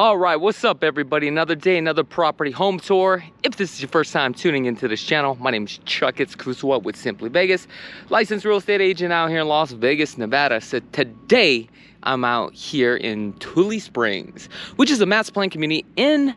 All right, what's up everybody? Another day, another property home tour. If this is your first time tuning into this channel, my name is Chakits Krulsawat with Simply Vegas, licensed real estate agent out here in Las Vegas, Nevada. So today I'm out here in Tully Springs, which is a master plan community in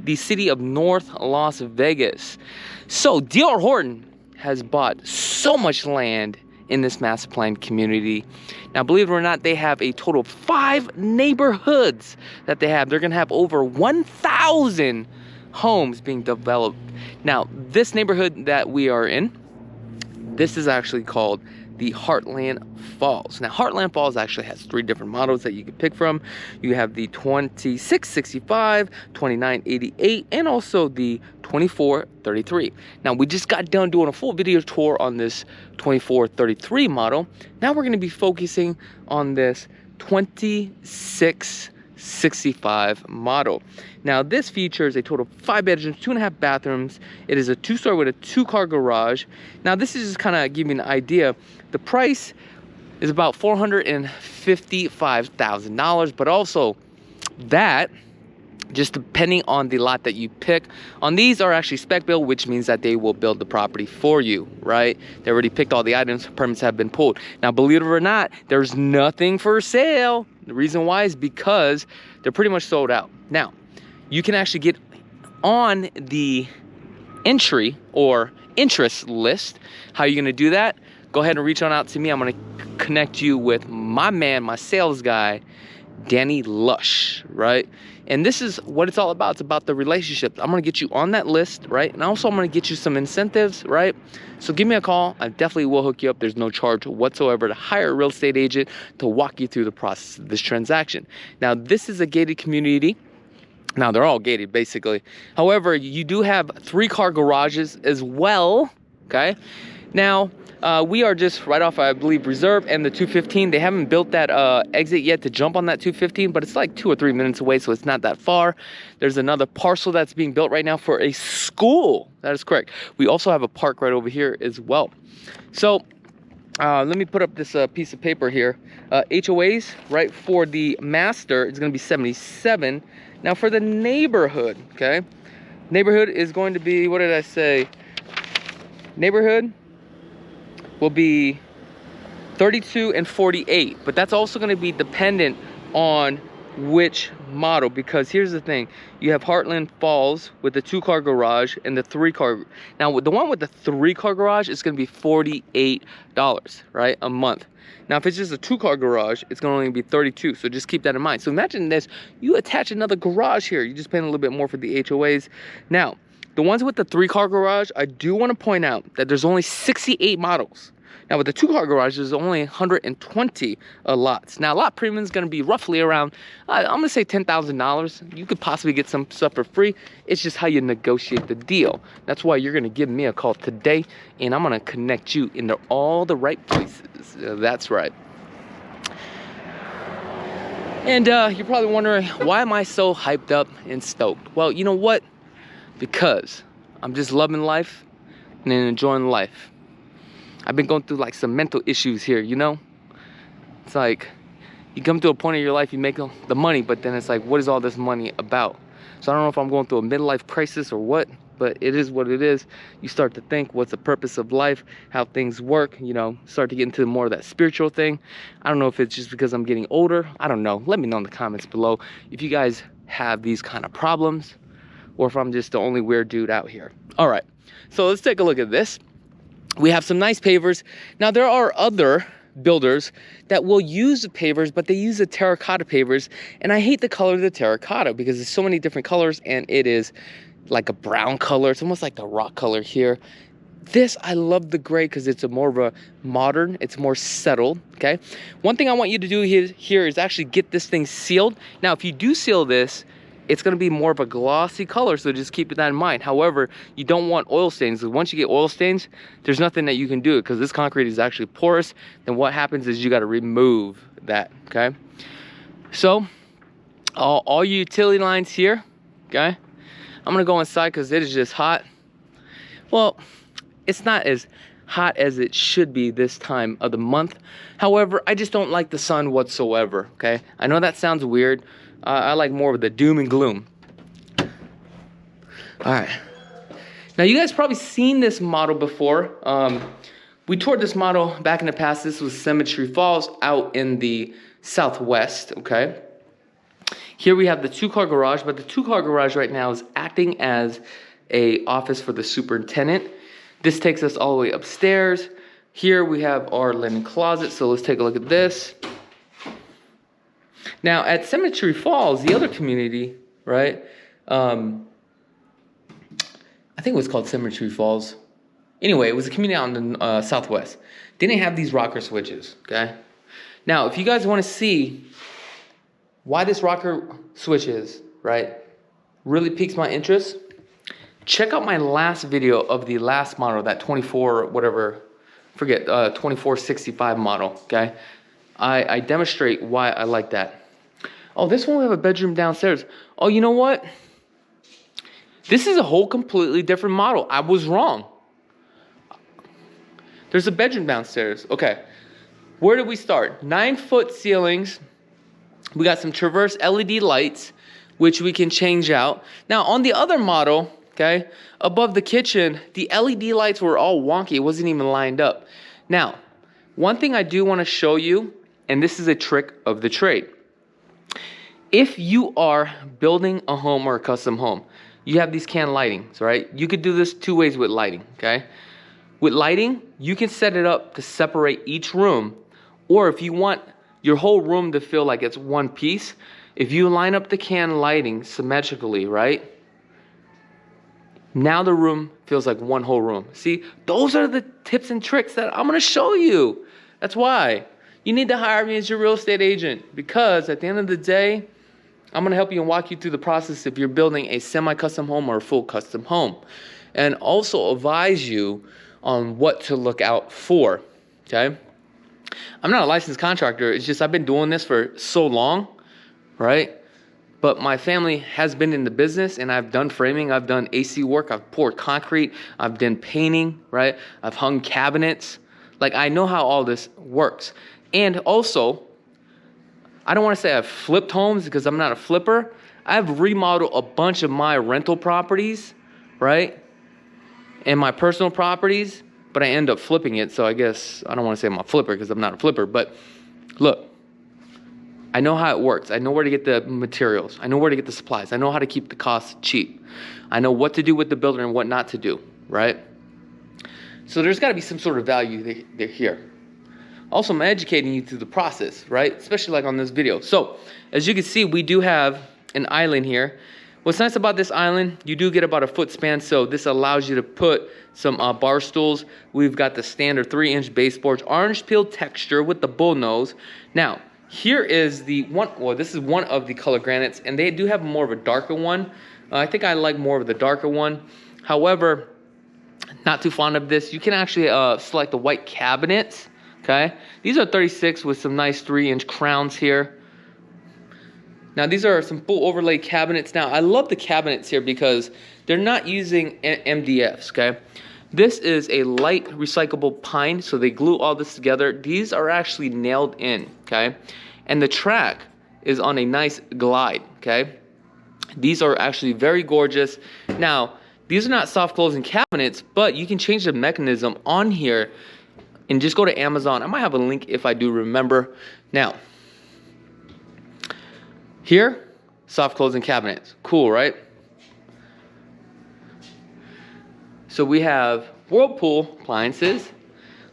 the city of North Las Vegas. So D.R. Horton has bought so much land in this master plan community. Now, believe it or not, they have a total of 5 neighborhoods that they have. They're gonna have over 1,000 homes being developed. Now, this neighborhood that we are in, this is actually called the Heartland Falls. Now, Heartland Falls actually has 3 different models that you can pick from. You have the 2665, 2988, and also the 2433. Now, we just got done doing a full video tour on this 2433 model. Now we're gonna be focusing on this 2665 model. Now, this features a total of 5 bedrooms, 2.5 bathrooms. It is a 2-story with a 2-car garage. Now, this is just kind of giving an idea. The price is about $455,000, but also that, just depending on the lot that you pick. On these are actually spec built, which means that they will build the property for you, right? They already picked all the items, permits have been pulled. Now, believe it or not, there's nothing for sale. The reason why is because they're pretty much sold out. Now, you can actually get on the entry or interest list. How are you gonna do that? Go ahead and reach on out to me. I'm gonna connect you with my man, my sales guy, Danny Lush, right? And this is what it's all about. It's about the relationship. I'm gonna get you on that list, right? And also I'm gonna get you some incentives, right? So give me a call. I definitely will hook you up. There's no charge whatsoever to hire a real estate agent to walk you through the process of this transaction. Now, this is a gated community. Now, they're all gated basically. However, you do have 3-car garages as well, okay? Now, we are just right off, I believe, Reserve and the 215. They haven't built that exit yet to jump on that 215, but it's like 2 or 3 minutes away, so it's not that far. There's another parcel that's being built right now for a school. That is correct. We also have a park right over here as well. So let me put up this piece of paper here. HOAs, right, for the master, it's going to be 77. Now, for the neighborhood, okay, neighborhood is going to be, what did I say? Neighborhood will be 32 and 48, but that's also going to be dependent on which model, because here's the thing. You have Heartland Falls with the 2-car garage and the 3-car. Now, with the one with the 3-car garage, it's going to be $48, right, a month. Now, if it's just a 2-car garage, it's going to only be $32, so just keep that in mind. So imagine this, you attach another garage here, you're just paying a little bit more for the HOAs. Now, the ones with the 3-car garage, I do want to point out that there's only 68 models. Now, with the 2-car garage, there's only 120 lots. Now, lot premium is going to be roughly around, I'm going to say $10,000. You could possibly get some stuff for free. It's just how you negotiate the deal. That's why you're going to give me a call today, and I'm going to connect you into all the right places. That's right. And you're probably wondering, why am I so hyped up and stoked? Well, you know what? Because I'm just loving life and enjoying life. I've been going through like some mental issues here, you know? It's like, you come to a point in your life, you make the money, but then it's like, what is all this money about? So I don't know if I'm going through a midlife crisis or what, but it is what it is. You start to think, what's the purpose of life, how things work, you know, start to get into more of that spiritual thing. I don't know if it's just because I'm getting older. I don't know. Let me know in the comments below if you guys have these kind of problems, or if I'm just the only weird dude out here. All right, so let's take a look at this. We have some nice pavers. Now, there are other builders that will use the pavers, but they use the terracotta pavers. And I hate the color of the terracotta because there's so many different colors, and it is like a brown color. It's almost like the rock color here. This, I love the gray because it's a more of a modern, it's more settled, okay? One thing I want you to do here is actually get this thing sealed. Now, if you do seal this, it's going to be more of a glossy color, so just keep that in mind. However, you don't want oil stains. Once you get oil stains, there's nothing that you can do because this concrete is actually porous. Then what happens is you got to remove that, okay? So, all your utility lines here, okay? I'm going to go inside because it is just hot. Well, it's not as hot as it should be this time of the month. However, I just don't like the sun whatsoever, okay? I know that sounds weird. I like more of the doom and gloom. All right. Now you guys probably seen this model before. We toured this model back in the past. This was Cemetery Falls out in the Southwest, okay? Here we have the 2-car garage, but the 2-car garage right now is acting as a office for the superintendent. This takes us all the way upstairs. Here we have our linen closet, so let's take a look at this. Now at Cemetery Falls, the other community, right? I think it was called Cemetery Falls. Anyway, it was a community out in the Southwest. They didn't have these rocker switches, okay? Now, if you guys want to see why this rocker switch is, right, really piques my interest, check out my last video of the last model, that 2465 model, okay? I demonstrate why I like that. Oh, this one we have a bedroom downstairs. Oh, you know what? This is a whole completely different model. I was wrong. There's a bedroom downstairs. Okay. Where did we start? 9-foot ceilings. We got some Traverse LED lights, which we can change out. Now, on the other model, okay, above the kitchen, the LED lights were all wonky. It wasn't even lined up. Now, one thing I do want to show you, and this is a trick of the trade. If you are building a home or a custom home, you have these can lightings, right? You could do this 2 ways with lighting, okay? With lighting, you can set it up to separate each room, or if you want your whole room to feel like it's one piece, if you line up the can lighting symmetrically, right? Now the room feels like one whole room. See, those are the tips and tricks that I'm gonna show you. That's why you need to hire me as your real estate agent, because at the end of the day, I'm gonna help you and walk you through the process if you're building a semi-custom home or a full custom home, and also advise you on what to look out for, okay? I'm not a licensed contractor. It's just I've been doing this for so long, right? But my family has been in the business, and I've done framing, I've done AC work, I've poured concrete, I've done painting, right? I've hung cabinets. Like, I know how all this works. And also, I don't want to say I've flipped homes because I'm not a flipper. I've remodeled a bunch of my rental properties, right? And my personal properties, but I end up flipping it. So I guess I don't want to say I'm a flipper because I'm not a flipper. But look, I know how it works. I know where to get the materials. I know where to get the supplies. I know how to keep the costs cheap. I know what to do with the builder and what not to do, right? So there's got to be some sort of value here. Also, I'm educating you through the process, right? Especially like on this video. So as you can see, we do have an island here. What's nice about this island, you do get about a foot span, so this allows you to put some bar stools. We've got the standard 3-inch baseboards, orange peel texture with the bull nose. Now, here is the one, well, this is one of the color granites, and they do have more of a darker one. I think I like more of the darker one. However, not too fond of this. You can actually select the white cabinets, okay? These are 36 with some nice 3-inch crowns here. Now, these are some full overlay cabinets. Now, I love the cabinets here because they're not using MDFs, okay? This is a light recyclable pine, so they glue all this together. These are actually nailed in, okay? And the track is on a nice glide, okay? These are actually very gorgeous. Now, these are not soft closing cabinets, but you can change the mechanism on here and just go to Amazon. I might have a link if I do remember. Now, here, soft closing cabinets. Cool, right? So we have Whirlpool appliances.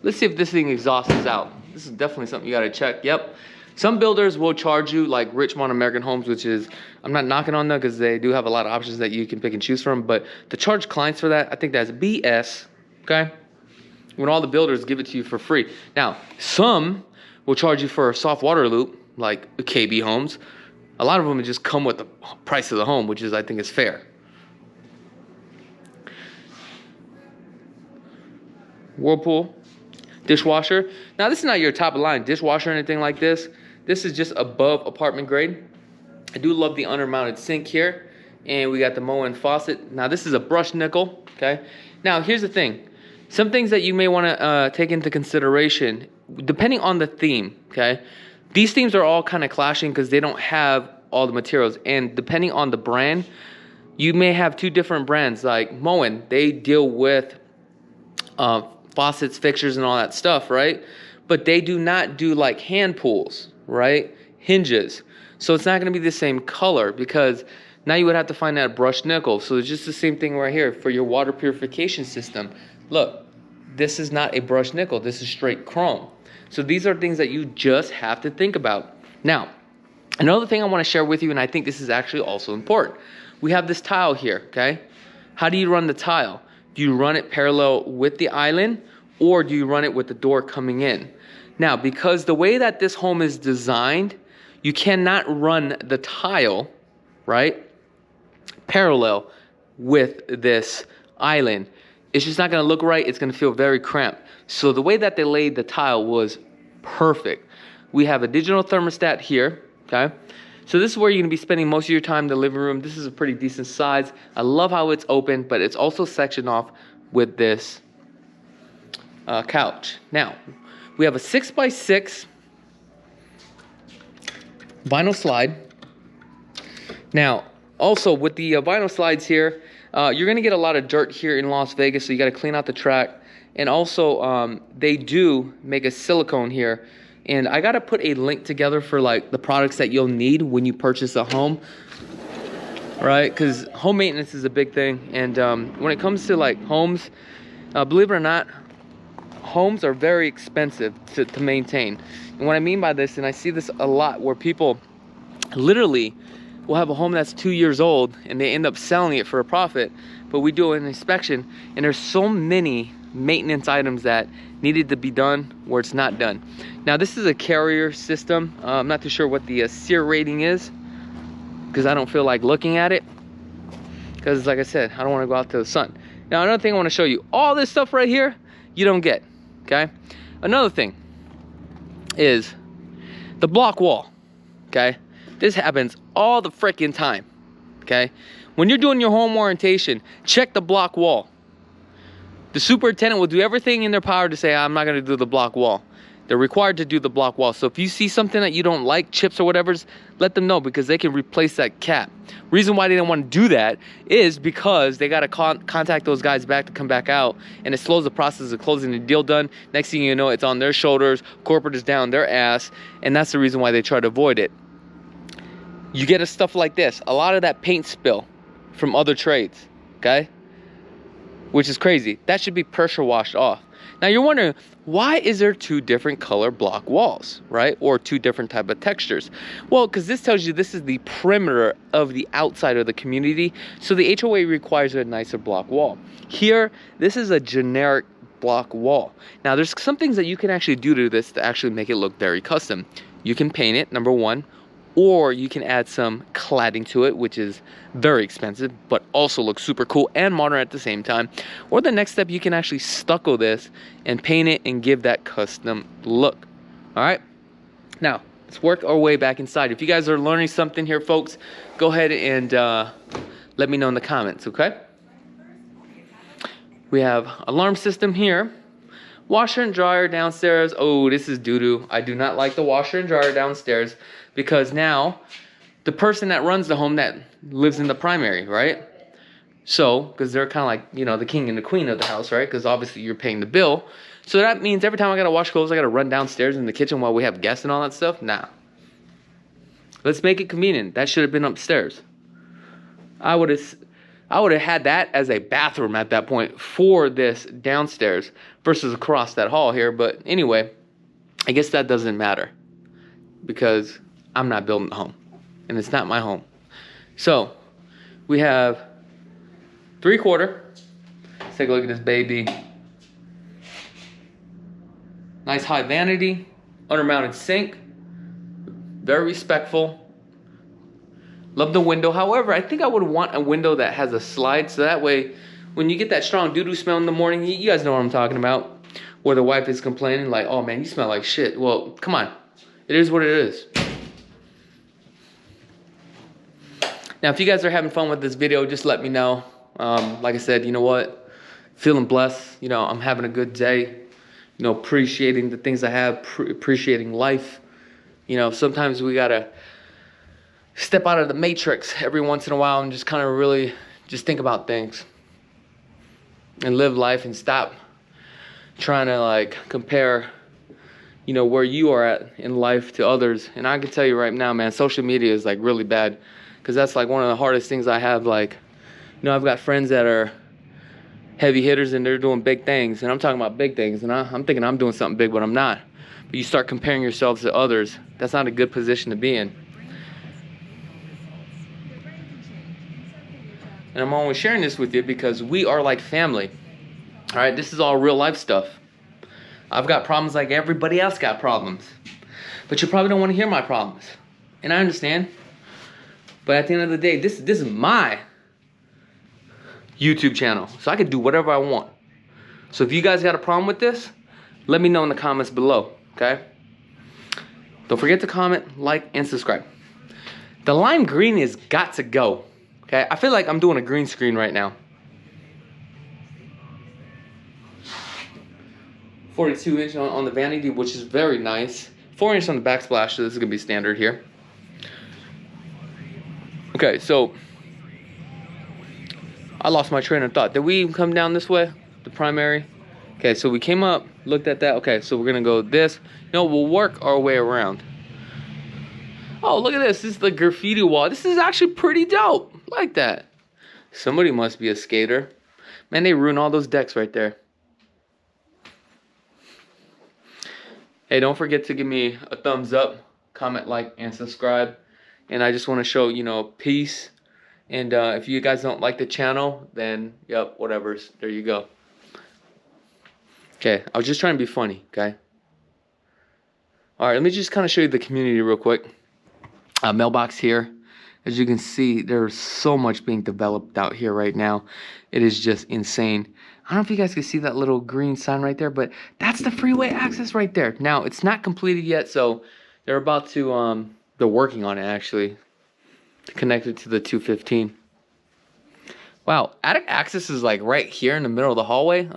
Let's see if this thing exhausts out. This is definitely something you gotta check. Yep. Some builders will charge you like Richmond American Homes, which is, I'm not knocking on them because they do have a lot of options that you can pick and choose from, but to charge clients for that, I think that's BS, okay? When all the builders give it to you for free. Now, some will charge you for a soft water loop, like KB Homes. A lot of them just come with the price of the home, which is, I think, is fair. Whirlpool dishwasher. Now, this is not your top of line dishwasher or anything like this. This is just above apartment grade. I do love the undermounted sink here. And we got the Moen faucet. Now, this is a brushed nickel, okay? Now, here's the thing. Some things that you may want to take into consideration, depending on the theme, okay? These themes are all kind of clashing because they don't have all the materials. And depending on the brand, you may have two different brands. Like Moen, they deal with faucets, fixtures, and all that stuff, right? But they do not do like hand pulls, right? Hinges. So it's not going to be the same color, because now you would have to find that brushed nickel. So it's just the same thing right here for your water purification system. Look, this is not a brushed nickel. This is straight chrome. So these are things that you just have to think about. Now, another thing I want to share with you, and I think this is actually also important. We have this tile here, okay? How do you run the tile? Do you run it parallel with the island, or do you run it with the door coming in? Now, because the way that this home is designed, you cannot run the tile, right, parallel with this island. It's just not going to look right. It's going to feel very cramped. So the way that they laid the tile was perfect. We have a digital thermostat here, okay? So this is where you're going to be spending most of your time in the living room. This is a pretty decent size. I love how it's open, but it's also sectioned off with this couch. Now, we have a 6x6 vinyl slide. Now, also with the vinyl slides here, you're going to get a lot of dirt here in Las Vegas, so you got to clean out the track. And also, they do make a silicone here. And I got to put a link together for like the products that you'll need when you purchase a home, right? Because home maintenance is a big thing. And when it comes to like homes, believe it or not, homes are very expensive to maintain. And what I mean by this, and I see this a lot, where people literally will have a home that's 2 years old and they end up selling it for a profit. But we do an inspection and there's so many maintenance items that needed to be done where it's not done. Now this is a carrier system. I'm not too sure what the SEER rating is, because I don't feel like looking at it, because like I said, I don't want to go out to the sun. Now another thing I want to show you, all this stuff right here you don't get, okay? Another thing is the block wall, okay? This happens all the freaking time, okay? When you're doing your home orientation, check the block wall. The superintendent will do everything in their power to say, I'm not going to do the block wall. They're required to do the block wall. So if you see something that you don't like, chips or whatever, let them know, because they can replace that cap. Reason why they didn't want to do that is because they got to contact those guys back to come back out, and it slows the process of closing the deal done. Next thing you know, it's on their shoulders. Corporate is down their ass, and that's the reason why they try to avoid it. You get a stuff like this, a lot of that paint spill from other trades, okay? Which is crazy. That should be pressure washed off. Now you're wondering, why is there two different color block walls, right? Or two different type of textures? Well, because this tells you this is the perimeter of the outside of the community. So the HOA requires a nicer block wall. Here, this is a generic block wall. Now there's some things that you can actually do to this to actually make it look very custom. You can paint it, number one, or you can add some cladding to it, which is very expensive, but also looks super cool and modern at the same time. Or the next step, you can actually stucco this and paint it and give that custom look. All right, now let's work our way back inside. If you guys are learning something here, folks, go ahead and let me know in the comments, okay? We have alarm system here. Washer and dryer downstairs. Oh, this is doo-doo. I do not like the washer and dryer downstairs, because now the person that runs the home that lives in the primary, right? So, because they're kind of like, you know, the king and the queen of the house, right? Because obviously you're paying the bill. So that means every time I got to wash clothes, I got to run downstairs in the kitchen while we have guests and all that stuff. Nah. Let's make it convenient. That should have been upstairs. I would have had that as a bathroom at that point for this downstairs versus across that hall here. But anyway, I guess that doesn't matter, because I'm not building the home and it's not my home. So we have 3/4. Let's take a look at this baby. Nice high vanity, under-mounted sink, very respectful. Love the window. However, I think I would want a window that has a slide, so that way when you get that strong doo-doo smell in the morning, you guys know what I'm talking about, where the wife is complaining like, oh man, you smell like shit. Well, come on. It is what it is. Now, if you guys are having fun with this video, just let me know. Like I said, you know what? Feeling blessed. You know, I'm having a good day. You know, appreciating the things I have, appreciating life. You know, sometimes we gotta step out of the matrix every once in a while and just kind of really just think about things and live life and stop trying to like compare, you know, where you are at in life to others. And I can tell you right now, man, social media is like really bad, because that's like one of the hardest things I have. Like, you know, I've got friends that are heavy hitters and they're doing big things, and I'm talking about big things, and I'm thinking I'm doing something big, but I'm not. But you start comparing yourselves to others. That's not a good position to be in. And I'm only sharing this with you because we are like family. All right, this is all real life stuff. I've got problems like everybody else got problems, but you probably don't want to hear my problems, and I understand. But at the end of the day, this is my YouTube channel, so I can do whatever I want. So if you guys got a problem with this, let me know in the comments below, okay? Don't forget to comment, like, and subscribe. The lime green has got to go, okay? I feel like I'm doing a green screen right now. 42-inch on the vanity, which is very nice. 4-inch on the backsplash, so this is gonna be standard here. Okay, so I lost my train of thought. Did we even come down this way? The primary? Okay, so we came up, looked at that. Okay, so we're gonna go this. You know, we'll work our way around. Oh, look at this. This is the graffiti wall. This is actually pretty dope. Like that. Somebody must be a skater. Man, they ruined all those decks right there. Hey, don't forget to give me a thumbs up, comment, like, and subscribe. And I just want to show, you know, peace. And if you guys don't like the channel, then, yep, whatever. There you go. Okay, I was just trying to be funny, okay? All right, let me just kind of show you the community real quick. Mailbox here. As you can see, there's so much being developed out here right now. It is just insane. I don't know if you guys can see that little green sign right there, but that's the freeway access right there. Now, it's not completed yet, so they're about to, they're working on it actually, connected to the 215. Wow, attic access is like right here in the middle of the hallway.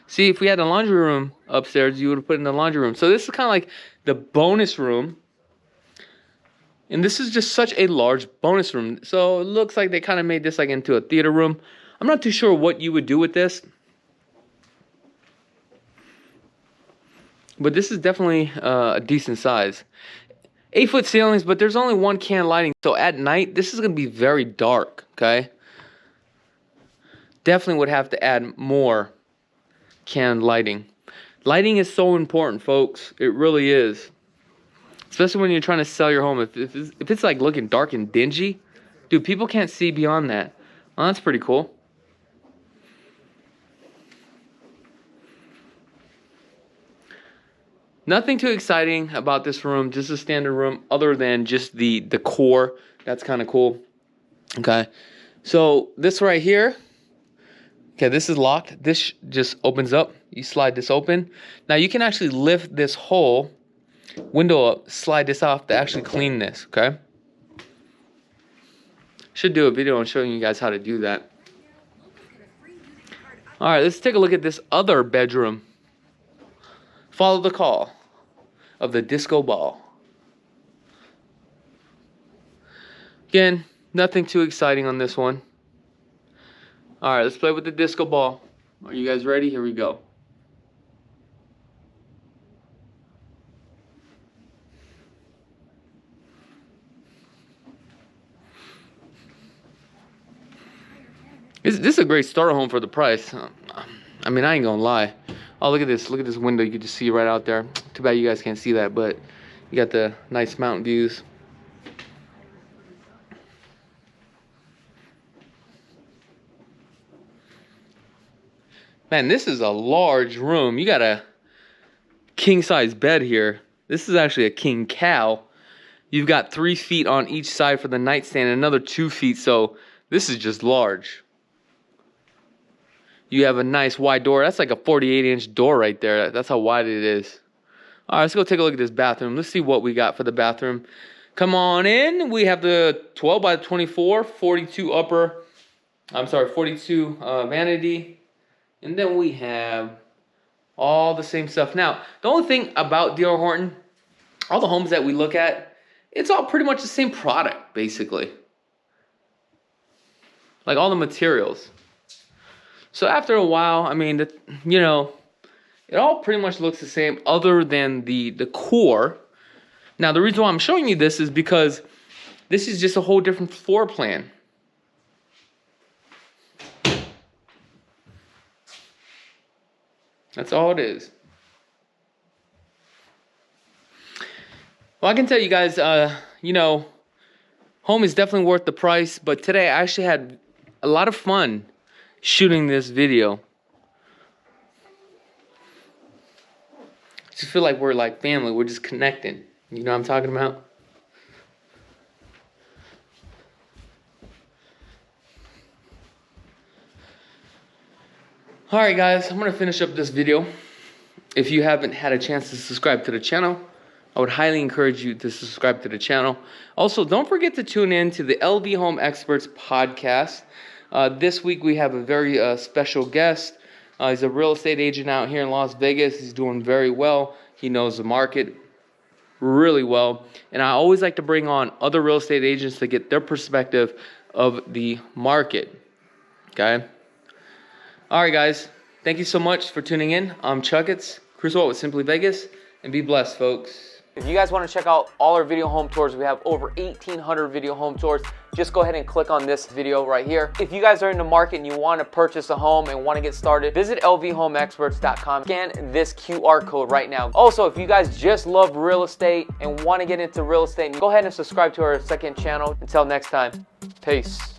See, if we had a laundry room upstairs, you would have put in the laundry room. So this is kind of like the bonus room. And this is just such a large bonus room. So it looks like they kind of made this like into a theater room. I'm not too sure what you would do with this, but this is definitely a decent size. 8-foot ceilings, but there's only one can lighting. So at night, this is going to be very dark, okay? Definitely would have to add more can lighting. Lighting is so important, folks. It really is. Especially when you're trying to sell your home. If it's like looking dark and dingy, dude, people can't see beyond that. Well, that's pretty cool. Nothing too exciting about this room, just a standard room, other than just the decor. That's kind of cool. Okay, so this right here, okay, this is locked. This just opens up. You slide this open. Now you can actually lift this whole window up, slide this off to actually clean this, okay? Should do a video on showing you guys how to do that. All right, let's take a look at this other bedroom. Follow the call of the disco ball. Again, nothing too exciting on this one. All right, let's play with the disco ball. Are you guys ready? Here we go. This is a great starter home for the price. I mean, I ain't gonna lie. Oh, look at this. Look at this window. You can just see right out there. Too bad you guys can't see that, but you got the nice mountain views. Man, this is a large room. You got a king-size bed here. This is actually a king cow. You've got 3 feet on each side for the nightstand and another 2 feet, so this is just large. You have a nice wide door. That's like a 48-inch door right there. That's how wide it is. All right, let's go take a look at this bathroom. Let's see what we got for the bathroom. Come on in. We have the 12 by 24, 42 vanity. And then we have all the same stuff. Now, the only thing about D.R. Horton, all the homes that we look at, it's all pretty much the same product, basically. Like all the materials. So after a while, I mean, you know, it all pretty much looks the same other than the core. Now, the reason why I'm showing you this is because this is just a whole different floor plan. That's all it is. Well, I can tell you guys, you know, home is definitely worth the price, but today I actually had a lot of fun shooting this video. I just feel like we're like family. We're just connecting. You know what I'm talking about? Alright guys, I'm going to finish up this video. If you haven't had a chance to subscribe to the channel, I would highly encourage you to subscribe to the channel. Also, don't forget to tune in to the LV Home Experts podcast. This week we have a very special guest. He's a real estate agent out here in Las Vegas. He's doing very well. He knows the market really well. And I always like to bring on other real estate agents to get their perspective of the market. Okay? Alright guys, thank you so much for tuning in. I'm Chakits Krulsawat with Simply Vegas, and be blessed, folks. If you guys want to check out all our video home tours, we have over 1,800 video home tours. Just go ahead and click on this video right here. If you guys are in the market and you want to purchase a home and want to get started, visit lvhomeexperts.com. Scan this QR code right now. Also, if you guys just love real estate and want to get into real estate, go ahead and subscribe to our second channel. Until next time, peace.